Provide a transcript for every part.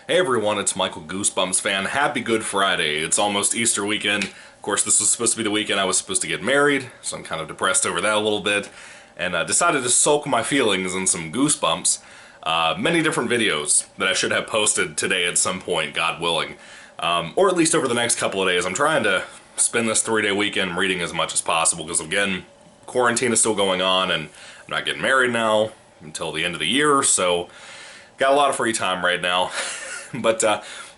Hey everyone, it's Michael GoosebumpsFan. Happy Good Friday. It's almost Easter weekend. Of course, this was supposed to be the weekend I was supposed to get married, so I'm kind of depressed over that a little bit. And decided to sulk my feelings in some Goosebumps. Many different videos that I should have posted today at some point, God willing. Or at least over the next couple of days. I'm trying to spend this 3-day weekend reading as much as possible, because again, quarantine is still going on, and I'm not getting married now until the end of the year, so got a lot of free time right now. But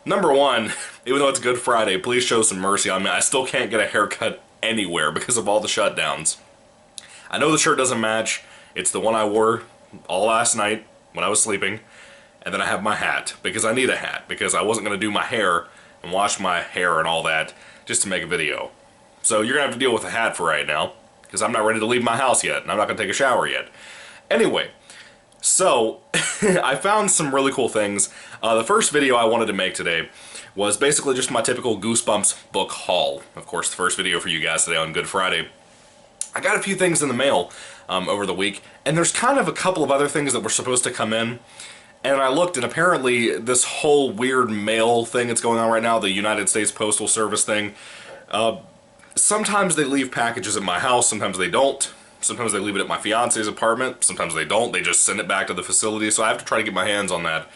number one, even though it's Good Friday, please show some mercy on me. I still can't get a haircut anywhere because of all the shutdowns. I know the shirt doesn't match. It's the one I wore all last night when I was sleeping. And then I have my hat, because I need a hat, because I wasn't going to do my hair and wash my hair and all that just to make a video. So you're going to have to deal with a hat for right now, because I'm not ready to leave my house yet, and I'm not going to take a shower yet. Anyway, so I found some really cool things. The first video I wanted to make today was basically just my typical Goosebumps book haul. Of course, the first video for you guys today on Good Friday. I got a few things in the mail over the week, and there's kind of a couple of other things that were supposed to come in. And I looked, and apparently this whole weird mail thing that's going on right now, the United States Postal Service thing, sometimes they leave packages at my house, sometimes they don't. Sometimes they leave it at my fiance's apartment, sometimes they don't. They just send it back to the facility, so I have to try to get my hands on that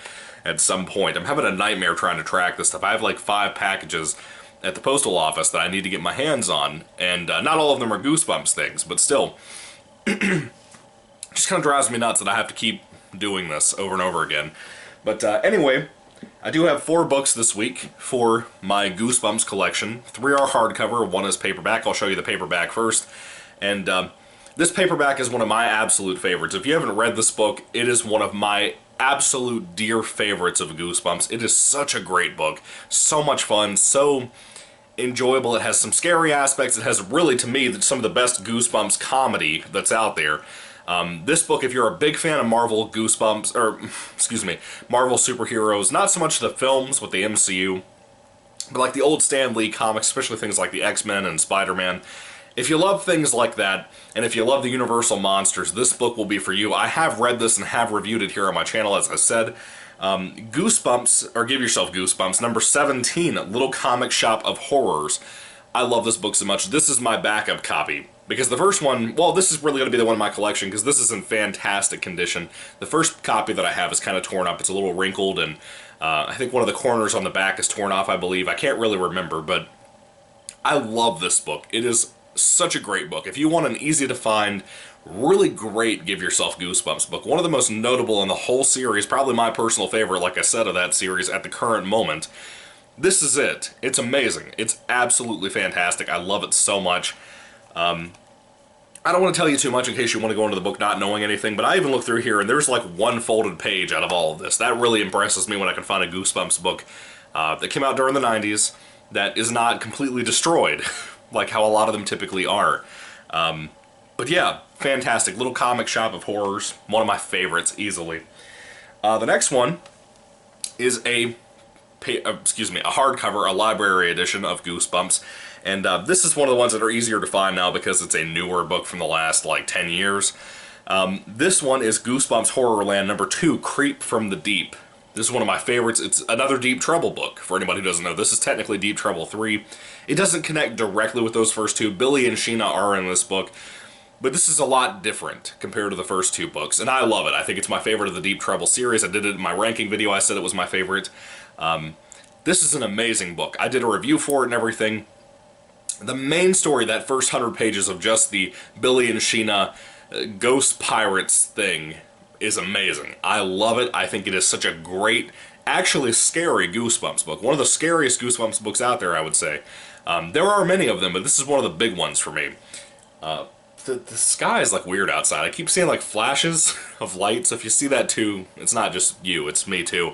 at some point. I'm having a nightmare trying to track this stuff. I have like 5 packages at the postal office that I need to get my hands on, and not all of them are Goosebumps things, but still, just kind of drives me nuts that I have to keep doing this over and over again. But anyway, I do have 4 books this week for my Goosebumps collection. 3 are hardcover, 1 is paperback. I'll show you the paperback first. And this paperback is one of my absolute favorites. If you haven't read this book, it is one of my absolute dear favorites of Goosebumps. It is such a great book. So much fun, so enjoyable. It has some scary aspects. It has really, to me, some of the best Goosebumps comedy that's out there. This book, if you're a big fan of Marvel Goosebumps, or, excuse me, Marvel superheroes, not so much the films with the MCU, but like the old Stan Lee comics, especially things like the X-Men and Spider-Man. If you love things like that, and if you love the Universal monsters, this book will be for you. I have read this and have reviewed it here on my channel, as I said. Goosebumps, or Give Yourself Goosebumps, number 17, Little Comic Shop of Horrors. I love this book so much. This is my backup copy, because the first one, well, this is really going to be the one in my collection, because this is in fantastic condition. The first copy that I have is kind of torn up. It's a little wrinkled, and I think one of the corners on the back is torn off, I believe. I can't really remember, but I love this book. It is such a great book. If you want an easy to find, really great Give Yourself Goosebumps book, one of the most notable in the whole series, probably my personal favorite, like I said, of that series at the current moment, this is it. It's amazing. It's absolutely fantastic. I love it so much. I don't want to tell you too much in case you want to go into the book not knowing anything, but I even looked through here and there's like 1 folded page out of all of this. That really impresses me when I can find a Goosebumps book that came out during the 90s that is not completely destroyed like how a lot of them typically are. But yeah, fantastic. Little Comic Shop of Horrors. One of my favorites, easily. The next one is a hardcover, a library edition of Goosebumps. And this is one of the ones that are easier to find now because it's a newer book from the last, like, 10 years. This one is Goosebumps Horrorland number 2, Creep from the Deep. This is one of my favorites. It's another Deep Trouble book, for anybody who doesn't know. This is technically Deep Trouble 3. It doesn't connect directly with those first 2. Billy and Sheena are in this book, but this is a lot different compared to the first 2 books, and I love it. I think it's my favorite of the Deep Trouble series. I did it in my ranking video. I said it was my favorite. This is an amazing book. I did a review for it and everything. The main story, that first 100 pages of just the Billy and Sheena ghost pirates thing, is amazing. I love it. I think it is such a great, actually scary Goosebumps book. One of the scariest Goosebumps books out there, I would say. There are many of them, but this is one of the big ones for me. The sky is like weird outside. I keep seeing like flashes of lights. If you see that too, it's not just you, it's me too.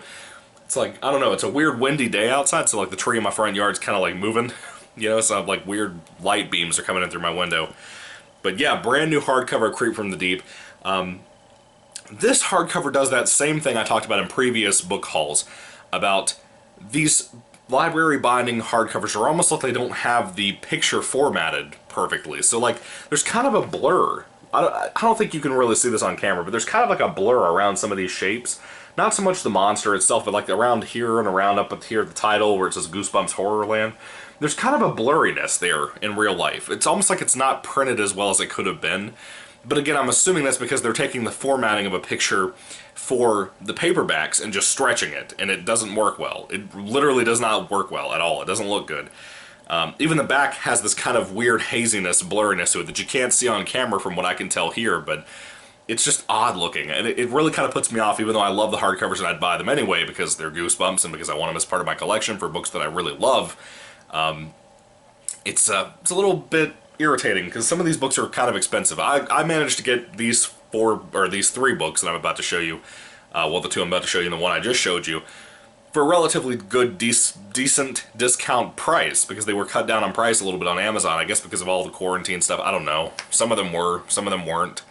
It's like, I don't know, it's a weird windy day outside, so like the tree in my front yard's kind of like moving. You know, so like weird light beams are coming in through my window. But yeah, brand new hardcover, Creep from the Deep. This hardcover does that same thing I talked about in previous book hauls, about these library binding hardcovers are almost like they don't have the picture formatted perfectly. So like, there's kind of a blur. I don't think you can really see this on camera, but there's kind of like a blur around some of these shapes Not so much the monster itself, but like around here and around up here at the title where it says Goosebumps Horrorland, there's kind of a blurriness there in real life. It's almost like it's not printed as well as it could have been. But again, I'm assuming that's because they're taking the formatting of a picture for the paperbacks and just stretching it, and it doesn't work well. It literally does not work well at all. It doesn't look good. Even the back has this kind of weird haziness, blurriness to it that you can't see on camera from what I can tell here, but it's just odd looking, and it really kind of puts me off, even though I love the hardcovers and I'd buy them anyway because they're Goosebumps and because I want them as part of my collection for books that I really love. It's a little bit irritating because some of these books are kind of expensive. I managed to get these three books that I'm about to show you, well, the two I'm about to show you and the one I just showed you, for a relatively good, decent discount price, because they were cut down on price a little bit on Amazon, I guess because of all the quarantine stuff. I don't know. Some of them were, some of them weren't.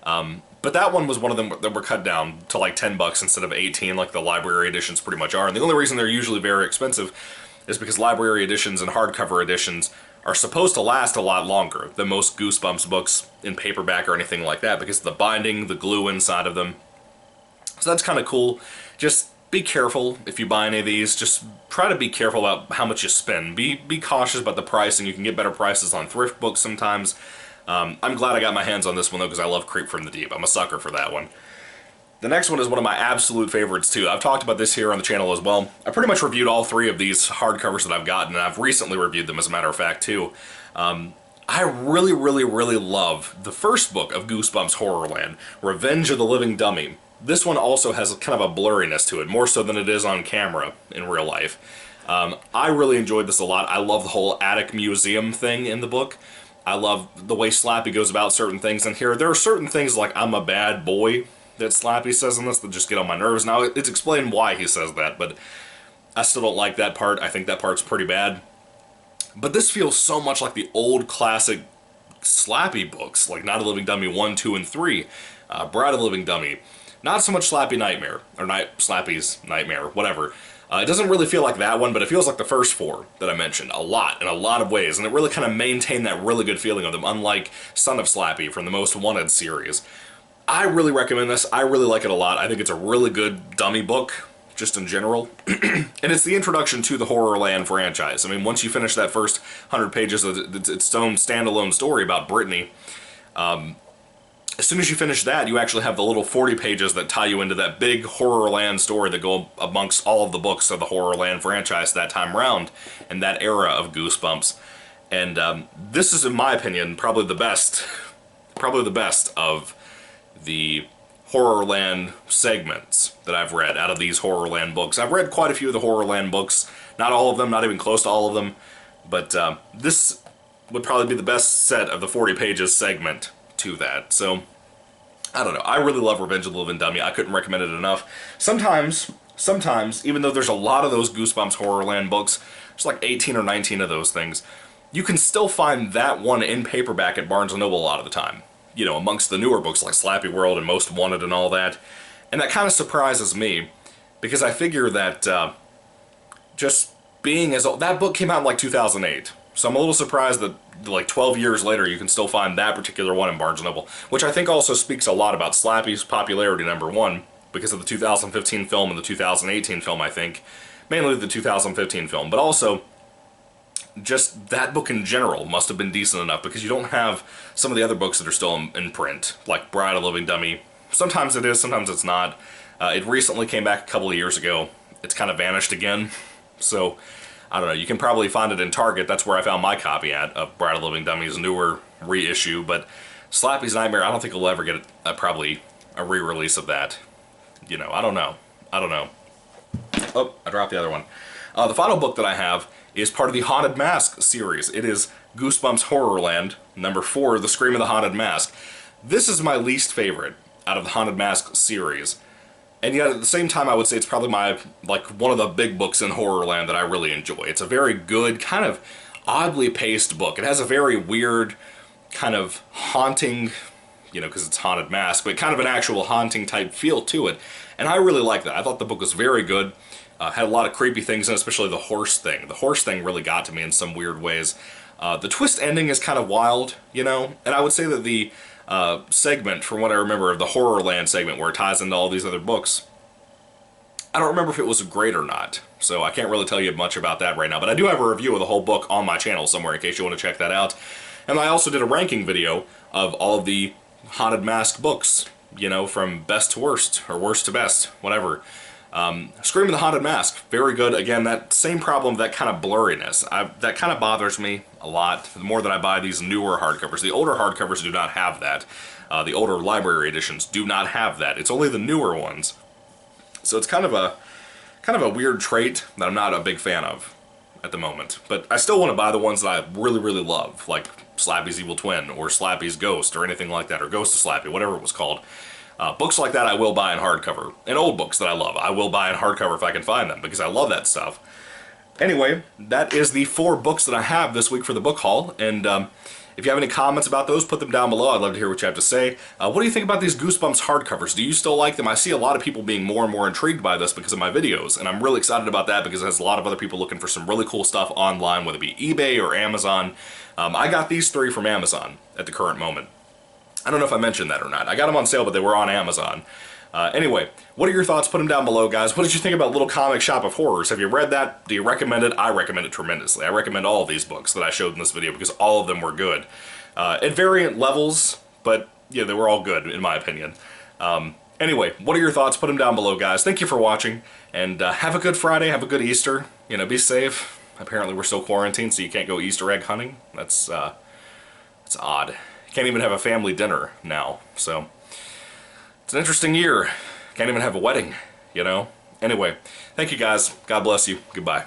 But that one was one of them that were cut down to like 10 bucks instead of 18, like the library editions pretty much are. And the only reason they're usually very expensive is because library editions and hardcover editions are supposed to last a lot longer than most Goosebumps books in paperback or anything like that, because of the binding, the glue inside of them. So that's kind of cool. Just be careful if you buy any of these. Just try to be careful about how much you spend. Be cautious about the pricing. You can get better prices on thrift books sometimes. I'm glad I got my hands on this one though, because I love Creep from the Deep. I'm a sucker for that one. The next one is one of my absolute favorites too. I've talked about this here on the channel as well. I pretty much reviewed all three of these hardcovers that I've gotten, and I've recently reviewed them as a matter of fact too. I really, really, really love the first book of Goosebumps Horrorland, Revenge of the Living Dummy. This one also has kind of a blurriness to it, more so than it is on camera in real life. I really enjoyed this a lot. I love the whole attic museum thing in the book. I love the way Slappy goes about certain things in here. There are certain things like "I'm a bad boy" that Slappy says in this that just get on my nerves. Now, it's explained why he says that, but I still don't like that part. I think that part's pretty bad. But this feels so much like the old classic Slappy books, like Night of the Living Dummy 1, 2, and 3, Bride of the Living Dummy. Not so much Slappy Nightmare, or Slappy's Nightmare, whatever. It doesn't really feel like that one, but it feels like the first four that I mentioned a lot, in a lot of ways, and it really kind of maintained that really good feeling of them, unlike Son of Slappy from the Most Wanted series. I really recommend this. I really like it a lot. I think it's a really good dummy book, just in general. And it's the introduction to the Horrorland franchise. I mean, once you finish that first 100 pages of its own standalone story about Brittany, as soon as you finish that, you actually have the little 40 pages that tie you into that big Horrorland story that go amongst all of the books of the Horrorland franchise that time round, and that era of Goosebumps. And this is, in my opinion, probably the best of the Horrorland segments that I've read out of these Horrorland books. I've read quite a few of the Horrorland books, not all of them, not even close to all of them, but this would probably be the best set of the 40 pages segment to that. So, I don't know. I really love Revenge of the Living Dummy. I couldn't recommend it enough. Sometimes, even though there's a lot of those Goosebumps Horrorland books, there's like 18 or 19 of those things, you can still find that one in paperback at Barnes & Noble a lot of the time. You know, amongst the newer books like Slappy World and Most Wanted and all that. And that kind of surprises me, because I figure that just being as old, that book came out in like 2008. So I'm a little surprised that like 12 years later you can still find that particular one in Barnes & Noble, which I think also speaks a lot about Slappy's popularity, number one, because of the 2015 film and the 2018 film, I think. Mainly the 2015 film, but also just that book in general must have been decent enough, because you don't have some of the other books that are still in print, like Bride of the Living Dummy. Sometimes it is, sometimes it's not. It recently came back a couple of years ago. It's kind of vanished again, so I don't know. You can probably find it in Target. That's where I found my copy of Bride of the Living Dummy's newer reissue, but Slappy's Nightmare, I don't think we'll ever get probably a re-release of that. You know, I don't know. Oh, I dropped the other one. The final book that I have is part of the Haunted Mask series. It is Goosebumps Horrorland, number 4, The Scream of the Haunted Mask. This is my least favorite out of the Haunted Mask series. And yet, at the same time, I would say it's probably one of the big books in Horrorland that I really enjoy. It's a very good, kind of oddly paced book. It has a very weird, kind of haunting, you know, because it's Haunted Mask, but kind of an actual haunting type feel to it. And I really like that. I thought the book was very good. Had a lot of creepy things, and especially the horse thing. The horse thing really got to me in some weird ways. The twist ending is kind of wild, you know, and I would say that the segment, from what I remember, of the Horrorland segment, where it ties into all these other books, I don't remember if it was great or not, so I can't really tell you much about that right now, but I do have a review of the whole book on my channel somewhere in case you want to check that out. And I also did a ranking video of all of the Haunted Mask books, you know, from best to worst, or worst to best, whatever. Scream of the Haunted Mask, very good. Again, that same problem, that kind of blurriness. That kind of bothers me a lot, the more that I buy these newer hardcovers. The older hardcovers do not have that. The older library editions do not have that. It's only the newer ones. So it's kind of a weird trait that I'm not a big fan of at the moment. But I still want to buy the ones that I really, really love, like Slappy's Evil Twin, or Slappy's Ghost, or anything like that, or Ghost of Slappy, whatever it was called. Books like that I will buy in hardcover. And old books that I love, I will buy in hardcover if I can find them, because I love that stuff. Anyway, that is the 4 books that I have this week for the book haul, and if you have any comments about those, put them down below. I'd love to hear what you have to say. What do you think about these Goosebumps hardcovers? Do you still like them? I see a lot of people being more and more intrigued by this because of my videos, and I'm really excited about that because there's a lot of other people looking for some really cool stuff online, whether it be eBay or Amazon. I got these 3 from Amazon at the current moment. I don't know if I mentioned that or not. I got them on sale, but they were on Amazon. Anyway, what are your thoughts? Put them down below, guys. What did you think about Little Comic Shop of Horrors? Have you read that? Do you recommend it? I recommend it tremendously. I recommend all of these books that I showed in this video because all of them were good. At variant levels, but yeah, they were all good, in my opinion. Anyway, what are your thoughts? Put them down below, guys. Thank you for watching, and have a good Friday. Have a good Easter. You know, be safe. Apparently, we're still quarantined, so you can't go Easter egg hunting. That's odd. You can't even have a family dinner now, so it's an interesting year. Can't even have a wedding, you know? Anyway, thank you guys. God bless you. Goodbye.